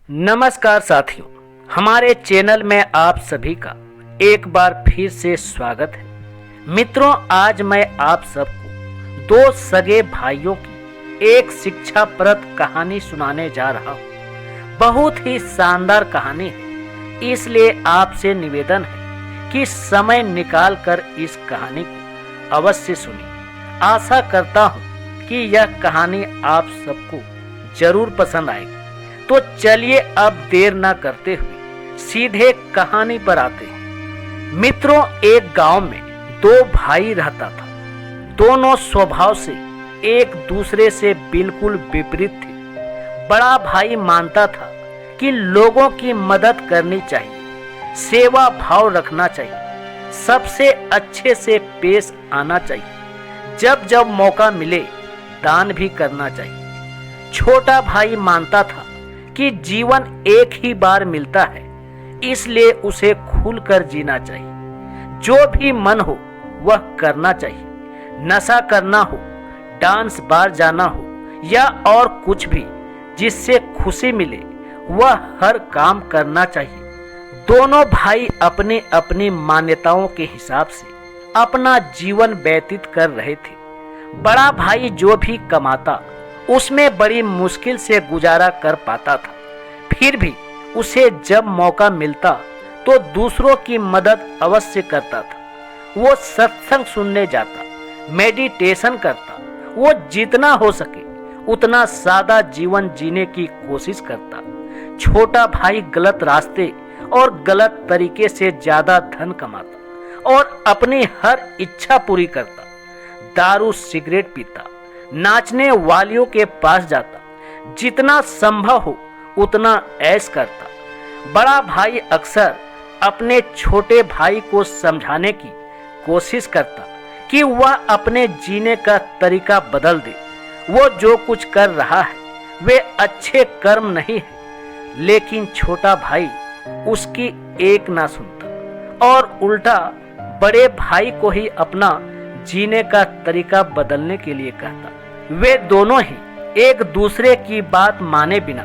नमस्कार साथियों, हमारे चैनल में आप सभी का एक बार फिर से स्वागत है। मित्रों, आज मैं आप सबको दो सगे भाइयों की एक शिक्षाप्रद कहानी सुनाने जा रहा हूँ। बहुत ही शानदार कहानी है, इसलिए आपसे निवेदन है कि समय निकाल कर इस कहानी को अवश्य सुनिए। आशा करता हूँ कि यह कहानी आप सबको जरूर पसंद आएगी। तो चलिए अब देर ना करते हुए सीधे कहानी पर आते हैं। मित्रों, एक गांव में दो भाई रहता था। दोनों स्वभाव से एक दूसरे से बिल्कुल विपरीत थे। बड़ा भाई मानता था कि लोगों की मदद करनी चाहिए, सेवा भाव रखना चाहिए, सबसे अच्छे से पेश आना चाहिए, जब जब मौका मिले दान भी करना चाहिए। छोटा भाई मानता था कि जीवन एक ही बार मिलता है, इसलिए उसे खुलकर जीना चाहिए। जो भी मन हो वह करना चाहिए। नशा करना हो, डांस बार जाना हो या और कुछ भी जिससे खुशी मिले, वह हर काम करना चाहिए। दोनों भाई अपनी अपनी मान्यताओं के हिसाब से अपना जीवन व्यतीत कर रहे थे। बड़ा भाई जो भी कमाता उसमें बड़ी मुश्किल से गुजारा कर पाता था। फिर भी उसे जब मौका मिलता तो दूसरों की मदद अवश्य करता था। वो सत्संग सुनने जाता, मेडिटेशन करता। वो जितना हो सके उतना सादा जीवन जीने की कोशिश करता। छोटा भाई गलत रास्ते और गलत तरीके से ज्यादा धन कमाता और अपनी हर इच्छा पूरी करता। दारू सिगरेट पीता, नाचने वालियों के पास जाता, जितना संभव हो उतना ऐश करता। बड़ा भाई अक्सर अपने छोटे भाई को समझाने की कोशिश करता कि वह अपने जीने का तरीका बदल दे। वो जो कुछ कर रहा है वे अच्छे कर्म नहीं है, लेकिन छोटा भाई उसकी एक ना सुनता और उल्टा बड़े भाई को ही अपना जीने का तरीका बदलने के लिए कहता। वे दोनों ही एक दूसरे की बात माने बिना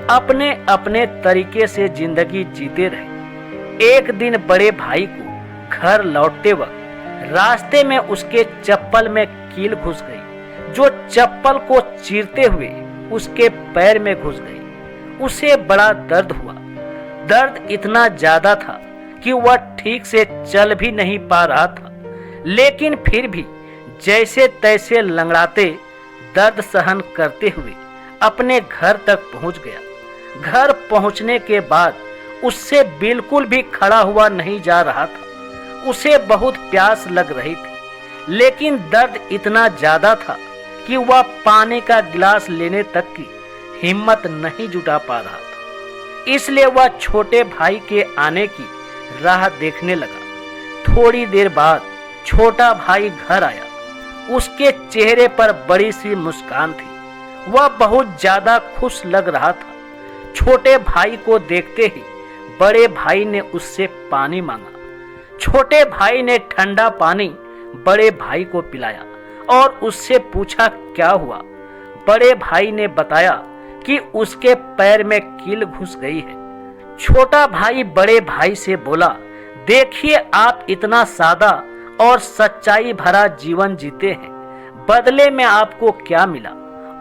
अपने अपने तरीके से जिंदगी जीते रहे। एक दिन बड़े भाई को घर लौटते वक्त रास्ते में उसके चप्पल में कील घुस गई, जो चप्पल को चीरते हुए उसके पैर में घुस गई। उसे बड़ा दर्द हुआ। दर्द इतना ज्यादा था कि वह ठीक से चल भी नहीं पा रहा था, लेकिन फिर भी जैसे तैसे लंगड़ाते दर्द सहन करते हुए अपने घर तक पहुंच गया। घर पहुंचने के बाद उससे बिल्कुल भी खड़ा हुआ नहीं जा रहा था। उसे बहुत प्यास लग रही थी, लेकिन दर्द इतना ज्यादा था कि वह पानी का गिलास लेने तक की हिम्मत नहीं जुटा पा रहा था। इसलिए वह छोटे भाई के आने की राह देखने लगा। थोड़ी देर बाद छोटा भाई घर आया। उसके चेहरे पर बड़ी सी मुस्कान थी। वह बहुत ज्यादा खुश लग रहा था। छोटे भाई को देखते ही बड़े भाई ने उससे पानी मांगा। छोटे भाई ने ठंडा पानी बड़े भाई को पिलाया और उससे पूछा क्या हुआ। बड़े भाई ने बताया कि उसके पैर में कील घुस गई है। छोटा भाई बड़े भाई से बोला, देखिए आप इतना सादा और सच्चाई भरा जीवन जीते हैं, बदले में आपको क्या मिला।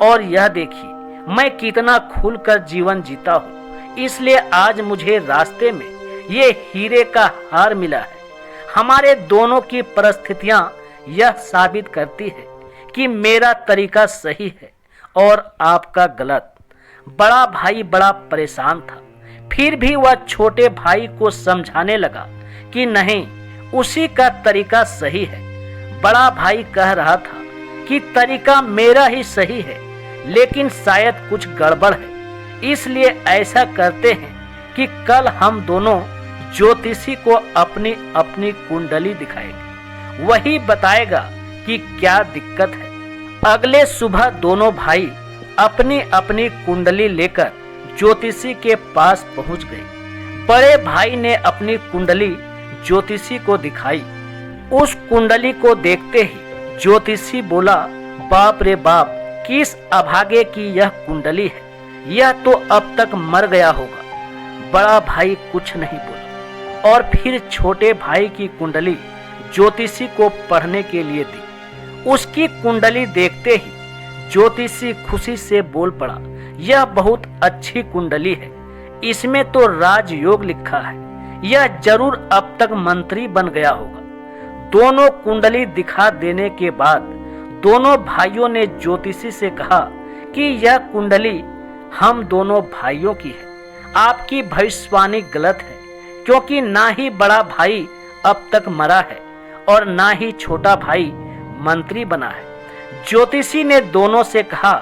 और यह देखिए मैं कितना खुलकर जीवन जीता हूँ, इसलिए आज मुझे रास्ते में ये हीरे का हार मिला है। हमारे दोनों की परिस्थितियां यह साबित करती है कि मेरा तरीका सही है और आपका गलत। बड़ा भाई बड़ा परेशान था। फिर भी वह छोटे भाई को समझाने लगा कि नहीं, उसी का तरीका सही है। बड़ा भाई कह रहा था कि तरीका मेरा ही सही है, लेकिन शायद कुछ गड़बड़ है, इसलिए ऐसा करते हैं कि कल हम दोनों ज्योतिषी को अपनी अपनी कुंडली दिखाएंगे। वही बताएगा कि क्या दिक्कत है। अगले सुबह दोनों भाई अपनी अपनी कुंडली लेकर ज्योतिषी के पास पहुंच गए। बड़े भाई ने अपनी कुंडली ज्योतिषी को दिखाई। उस कुंडली को देखते ही ज्योतिषी बोला, बाप रे बाप, किस अभागे की यह कुंडली है। यह तो अब तक मर गया होगा। बड़ा भाई कुछ नहीं बोला और फिर छोटे भाई की कुंडली ज्योतिषी को पढ़ने के लिए दी। उसकी कुंडली देखते ही ज्योतिषी खुशी से बोल पड़ा, यह बहुत अच्छी कुंडली है, इसमें तो राजयोग लिखा है, यह जरूर अब तक मंत्री बन गया होगा। दोनों कुंडली दिखा देने के बाद दोनों भाइयों ने ज्योतिषी से कहा कि यह कुंडली हम दोनों भाइयों की है, आपकी भविष्यवाणी गलत है, क्योंकि ना ही बड़ा भाई अब तक मरा है और ना ही छोटा भाई मंत्री बना है। ज्योतिषी ने दोनों से कहा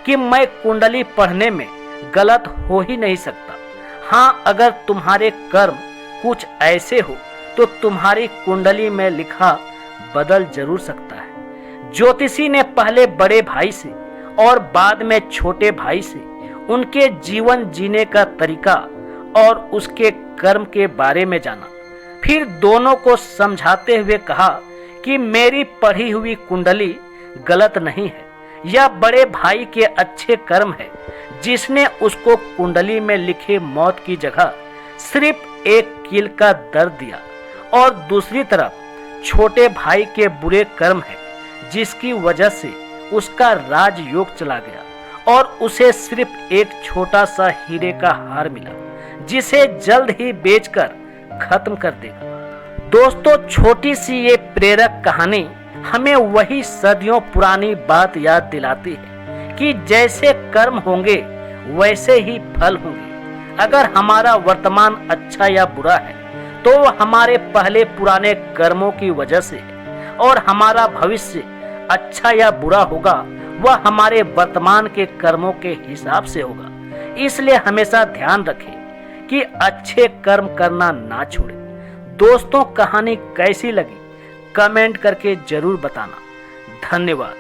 कि मैं कुंडली पढ़ने में गलत हो ही नहीं सकता। हाँ, अगर तुम्हारे कर्म कुछ ऐसे हो तो तुम्हारी कुंडली में लिखा बदल जरूर सकता है। ज्योतिषी ने पहले बड़े भाई से और बाद में छोटे भाई से उनके जीवन जीने का तरीका और उसके कर्म के बारे में जाना। फिर दोनों को समझाते हुए कहा कि मेरी पढ़ी हुई कुंडली गलत नहीं है, यह बड़े भाई के अच्छे कर्म है जिसने उसको कुंडली में लिखे मौत की जगह सिर्फ एक कील का दर्द दिया, और दूसरी तरफ छोटे भाई के बुरे कर्म है जिसकी वजह से उसका राजयोग चला गया और उसे सिर्फ एक छोटा सा हीरे का हार मिला जिसे जल्द ही बेचकर खत्म कर देगा। दोस्तों, छोटी सी ये प्रेरक कहानी हमें वही सदियों पुरानी बात याद दिलाती है कि जैसे कर्म होंगे वैसे ही फल होंगे। अगर हमारा वर्तमान अच्छा या बुरा है तो वह हमारे पहले पुराने कर्मों की वजह से है, और हमारा भविष्य अच्छा या बुरा होगा वह हमारे वर्तमान के कर्मों के हिसाब से होगा। इसलिए हमेशा ध्यान रखें कि अच्छे कर्म करना ना छोड़ें। दोस्तों, कहानी कैसी लगी कमेंट करके जरूर बताना। धन्यवाद।